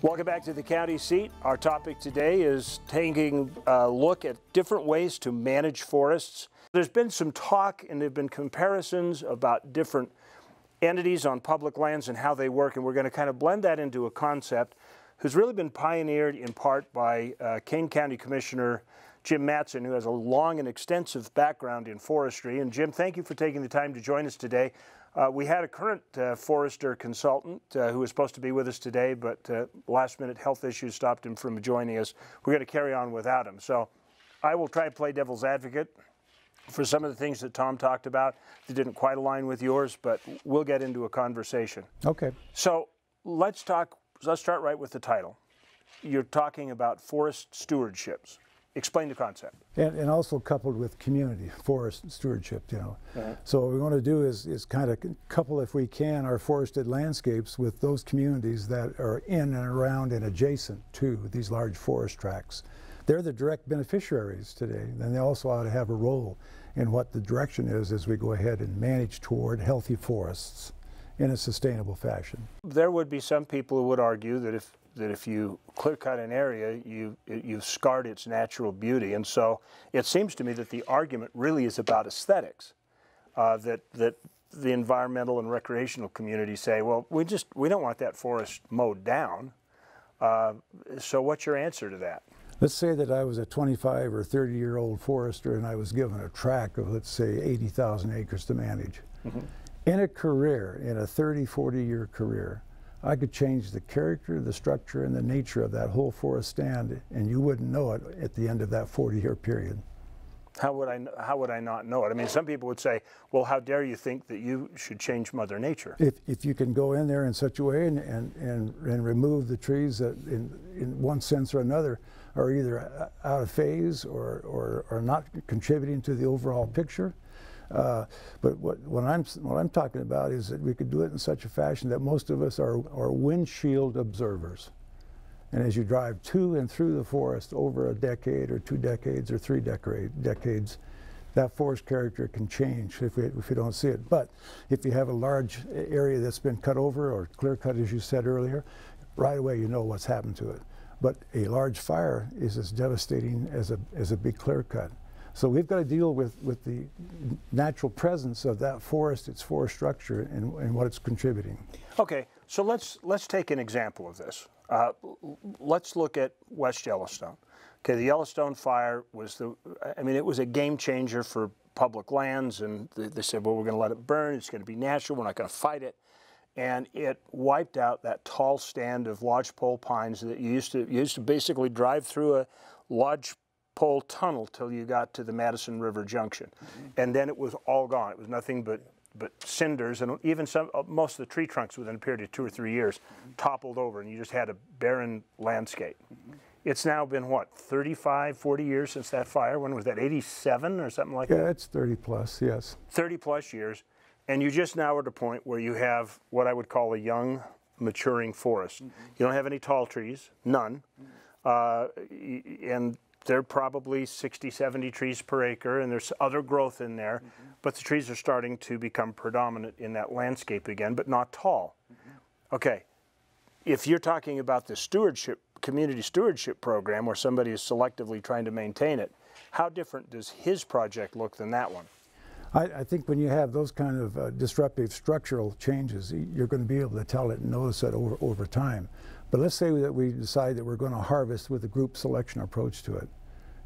Welcome back to the county seat. Our topic today is taking a look at different ways to manage forests. There's been some talk and there have been comparisons about different entities on public lands and how they work, and we're going to kind of blend that into a concept who's really been pioneered in part by Kane County Commissioner Jim Matson, who has a long and extensive background in forestry. And Jim, thank you for taking the time to join us today. We had a current forester consultant who was supposed to be with us today, but last-minute health issues stopped him from joining us. We're going to carry on without him. So I will try to play devil's advocate for some of the things that Tom talked about that didn't quite align with yours, but we'll get into a conversation. Okay. So let's start right with the title. You're talking about forest stewardships. Explain the concept. And also coupled with community forest stewardship, you know. So what we want to do is kind of couple, if we can, our forested landscapes with those communities that are in and around and adjacent to these large forest tracts. They're the direct beneficiaries today, and they also ought to have a role in what the direction is as we go ahead and manage toward healthy forests in a sustainable fashion. There would be some people who would argue that if you clear-cut an area, you've scarred its natural beauty. And so it seems to me that the argument really is about aesthetics, that the environmental and recreational community say, well, we don't want that forest mowed down. So what's your answer to that? Let's say that I was a 25 or 30-year-old forester and I was given a tract of, let's say, 80,000 acres to manage. In a career, in a 30, 40-year career, I could change the character, the structure, and the nature of that whole forest stand, and you wouldn't know it at the end of that 40-year period. How would I not know it? I mean, some people would say, well, how dare you think that you should change Mother Nature? If you can go in there in such a way and remove the trees that in one sense or another are either out of phase or not contributing to the overall picture. But what I'm talking about is that we could do it in such a fashion that most of us are windshield observers. And as you drive to and through the forest over a decade or 2 decades or 3 decades, that forest character can change if we don't see it. But if you have a large area that's been cut over or clear cut, as you said earlier, right away you know what's happened to it. But a large fire is as devastating as a big clear cut. So we've got to deal with the natural presence of that forest, its forest structure, and what it's contributing. Okay, so let's take an example of this. Let's look at West Yellowstone. Okay, the Yellowstone Fire was it was a game changer for public lands, and they said, well, we're going to let it burn. It's going to be natural. We're not going to fight it. And it wiped out that tall stand of lodgepole pines that you used to basically drive through a lodgepole tunnel till you got to the Madison River Junction. And then it was all gone. It was nothing but cinders, and even most of the tree trunks within a period of 2 or 3 years toppled over, and you just had a barren landscape. It's now been, what, 35, 40 years since that fire? When was that, 87 or something like that? Yeah, it's 30 plus, yes. 30 plus years. And you just now are at a point where you have what I would call a young, maturing forest. You don't have any tall trees, none. And they're probably 60, 70 trees per acre, and there's other growth in there. But the trees are starting to become predominant in that landscape again, but not tall. Okay, if you're talking about the stewardship, community stewardship program where somebody is selectively trying to maintain it, how different does his project look than that one? I think when you have those kind of disruptive structural changes, you're going to be able to tell it and notice it over time. But let's say that we decide that we're going to harvest with a group selection approach to it.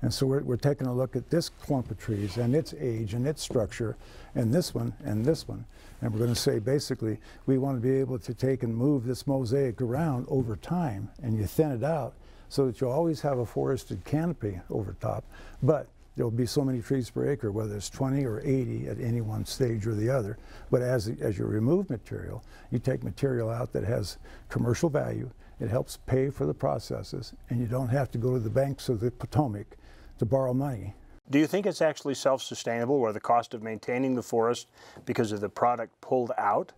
And so we're taking a look at this clump of trees and its age and its structure and this one and this one. And we're going to say basically we want to be able to take and move this mosaic around over time, and you thin it out so that you always have a forested canopy over top. But there will be so many trees per acre, whether it's 20 or 80 at any one stage or the other. But as you remove material, you take material out that has commercial value. It helps pay for the processes, and you don't have to go to the banks of the Potomac to borrow money. Do you think it's actually self-sustainable, where the cost of maintaining the forest because of the product pulled out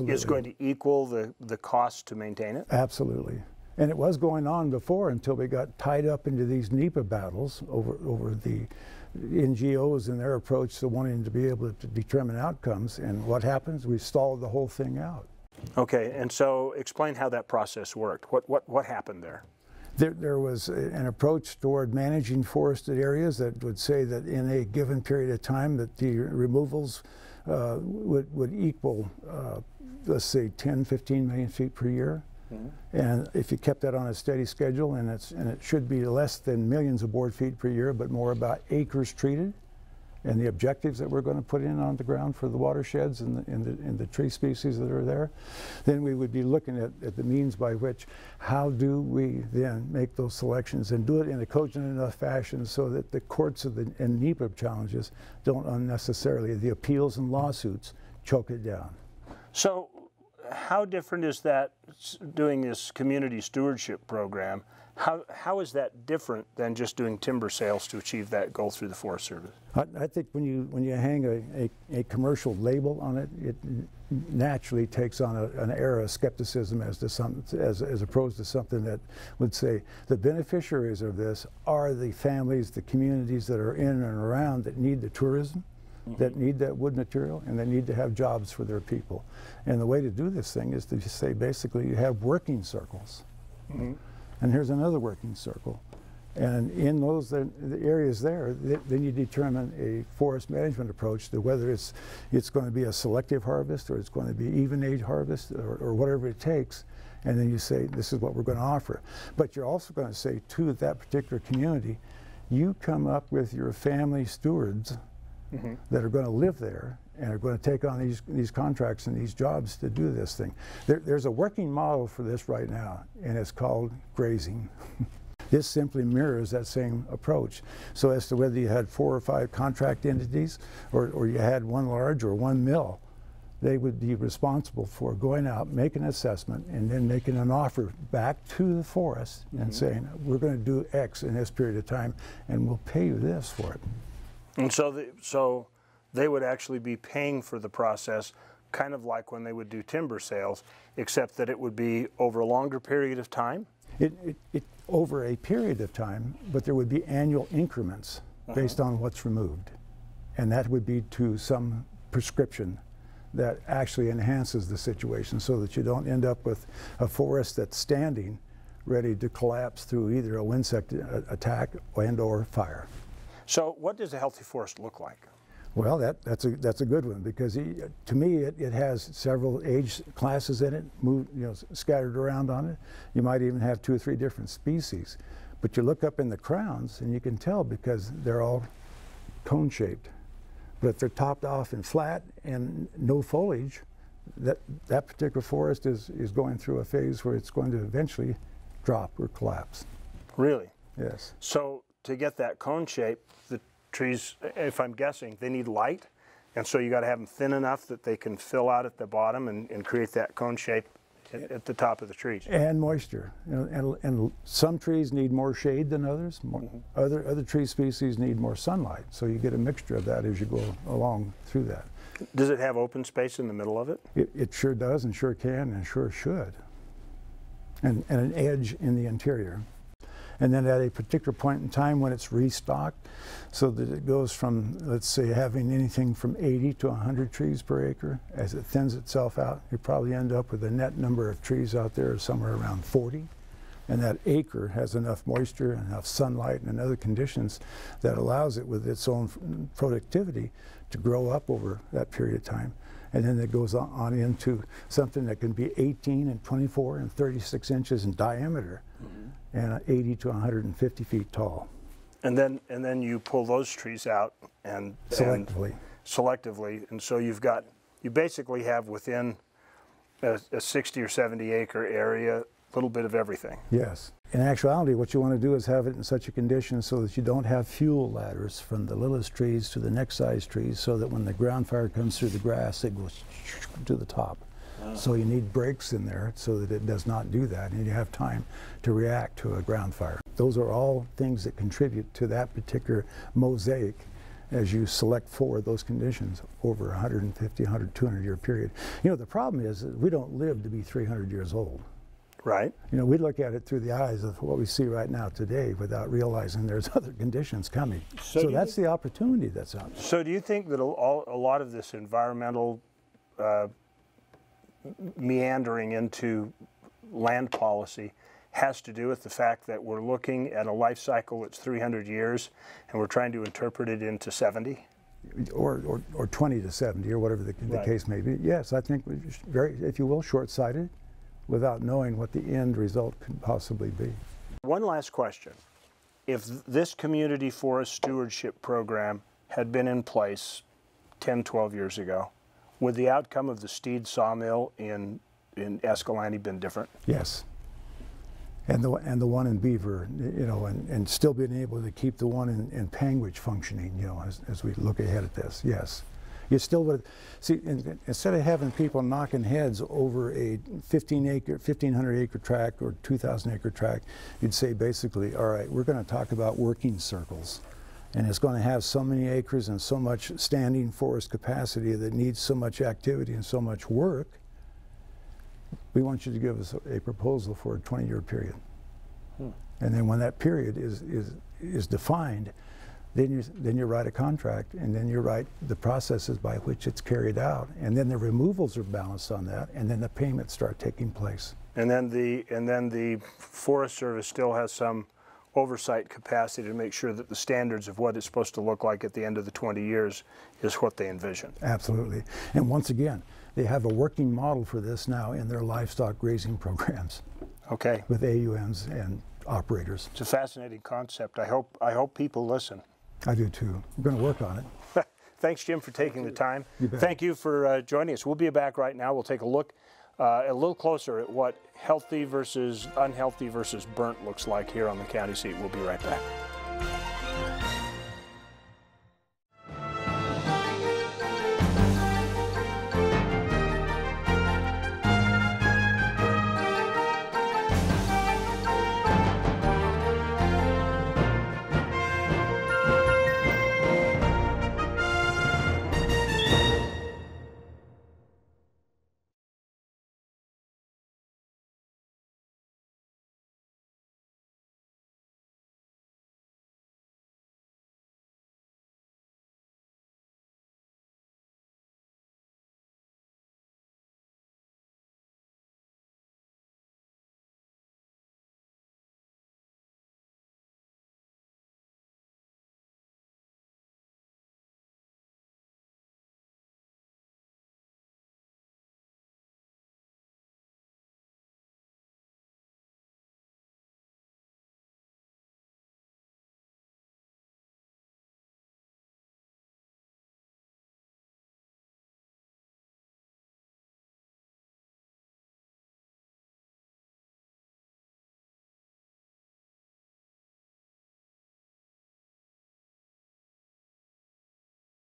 is going to equal the cost to maintain it? Absolutely. And it was going on before until we got tied up into these NEPA battles over the NGOs and their approach to wanting to be able to determine outcomes. And what happens? We stalled the whole thing out. Okay, and so explain how that process worked. What happened there? There was an approach toward managing forested areas that would say that in a given period of time that the removals would equal, let's say, 10, 15 million feet per year. Mm-hmm. And if you kept that on a steady schedule, and it should be less than millions of board feet per year, but more about acres treated, and the objectives that we're going to put in on the ground for the watersheds and the tree species that are there, then we would be looking at the means by which, how do we then make those selections and do it in a cogent enough fashion so that the courts and NEPA challenges don't unnecessarily, the appeals and lawsuits, choke it down. So how different is that doing this community stewardship program? How is that different than just doing timber sales to achieve that goal through the Forest Service? I think when you hang a commercial label on it, it naturally takes on an air of skepticism as opposed to something that would say the beneficiaries of this are the families, the communities that are in and around that need the tourism, that need that wood material, and they need to have jobs for their people. And the way to do this thing is to say basically you have working circles. Mm-hmm. And here's another working circle. And in the areas there, then you determine a forest management approach to whether it's going to be a selective harvest or it's going to be even age harvest or whatever it takes. And then you say, this is what we're going to offer. But you're also going to say to that particular community, you come up with your family stewards that are going to live there and are going to take on these contracts and these jobs to do this thing. There's a working model for this right now, and it's called grazing. This simply mirrors that same approach. So as to whether you had 4 or 5 contract entities or you had one large or one mill, they would be responsible for going out, making an assessment, and then making an offer back to the forest and saying, we're going to do X in this period of time, and we'll pay you this for it. And so they would actually be paying for the process, kind of like when they would do timber sales, except that it would be over a longer period of time? Over a period of time, but there would be annual increments based on what's removed. And that would be to some prescription that actually enhances the situation so that you don't end up with a forest that's standing ready to collapse through either a insect attack and or fire. So what does a healthy forest look like? Well, that's a good one, because to me it has several age classes in it, scattered around on it. You might even have 2 or 3 different species, but you look up in the crowns and you can tell because they're all cone-shaped. But if they're topped off and flat and no foliage, that particular forest is going through a phase where it's going to eventually drop or collapse. Really? Yes. So to get that cone shape, the trees, if I'm guessing, they need light, and so you got to have them thin enough that they can fill out at the bottom and create that cone shape at the top of the trees. And moisture, and some trees need more shade than others. Other tree species need more sunlight, so you get a mixture of that as you go along through that. Does it have open space in the middle of it? It sure does, and sure can, and sure should. And an edge in the interior. And then at a particular point in time when it's restocked, so that it goes from, let's say, having anything from 80 to 100 trees per acre, as it thins itself out, you probably end up with a net number of trees out there somewhere around 40. And that acre has enough moisture and enough sunlight and other conditions that allows it with its own productivity to grow up over that period of time. And then it goes on into something that can be 18 and 24 and 36 inches in diameter. And 80 to 150 feet tall. And then you pull those trees out and selectively, and so you basically have within a 60 or 70 acre area a little bit of everything. Yes. In actuality, what you want to do is have it in such a condition so that you don't have fuel ladders from the littlest trees to the next size trees, so that when the ground fire comes through the grass, it goes to the top. So you need breaks in there so that it does not do that, and you have time to react to a ground fire. Those are all things that contribute to that particular mosaic as you select for those conditions over 150, 100, 200 year period. The problem is that we don't live to be 300 years old. Right. We look at it through the eyes of what we see right now today without realizing there's other conditions coming. So that's the opportunity that's out there. So do you think that a lot of this environmental meandering into land policy has to do with the fact that we're looking at a life cycle that's 300 years and we're trying to interpret it into 70? Or 20 to 70, or whatever the Right. case may be. Yes, I think very, if you will, short-sighted, without knowing what the end result could possibly be. One last question. If this community forest stewardship program had been in place 10, 12 years ago, would the outcome of the Steed sawmill in Escalante been different? Yes. And the one in Beaver, you know, and still being able to keep the one in Panguitch functioning, you know, as we look ahead at this, yes. You still would, see, instead of having people knocking heads over a 1,500 acre tract or 2,000 acre tract, you'd say basically, all right, we're going to talk about working circles. And it's going to have so many acres and so much standing forest capacity that needs so much activity and so much work. We want you to give us a proposal for a 20-year period. And then when that period is defined, then you write a contract, and then you write the processes by which it's carried out, and then the removals are balanced on that, and then the payments start taking place. And then the Forest Service still has some oversight capacity to make sure that the standards of what it's supposed to look like at the end of the 20 years is what they envision. Absolutely. And once again, they have a working model for this now in their livestock grazing programs. Okay. With AUMs and operators. It's a fascinating concept. I hope people listen. I do too. We're going to work on it. Thanks, Jim, for taking the time. You bet. Thank you for joining us. We'll be back right now. We'll take a look a little closer at what healthy versus unhealthy versus burnt looks like here on the county seat. We'll be right back.